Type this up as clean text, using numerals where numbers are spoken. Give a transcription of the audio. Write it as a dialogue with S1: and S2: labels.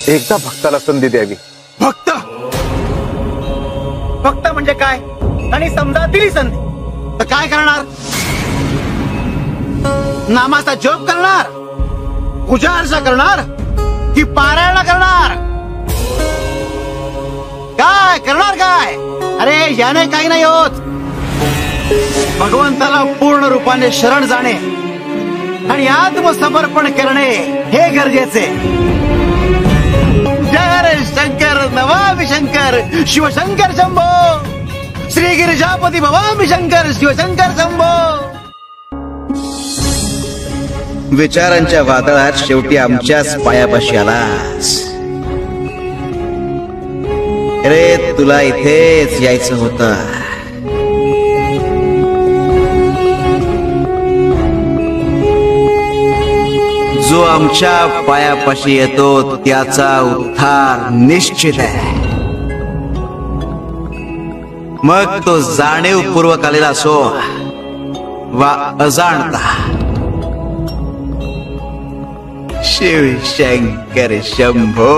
S1: एकदा भक्ताला संधी द्यावी.
S2: भक्त भक्त म्हणजे काय? आणि समजा दिली संधी तर काय करणार? नामाचा जप करणार, पूजा अर्चा करणार की पारायण करणार? काय करणार काय? अरे याने काही नाही होत. भगवंताला पूर्ण रूपाने शरण जाणे आणि आत्मसमर्पण करणे हे गरजेचे. जय रे शंकर नमामि शंकर शिवशंकर शंभो, श्री गिरिजापती भवामी शंकर शिवशंकर शंभो.
S3: विचारांच्या वादळात शेवटी आमच्याच पायापाशी आलास रे. तुला इथेच यायचं होतं. जो आमच्या पायापाशी येतो त्याचा उद्धार निश्चित आहे. मग तो जाणीवपूर्वक आलेला असो वा अजाणता. शिवशंकर शंभो.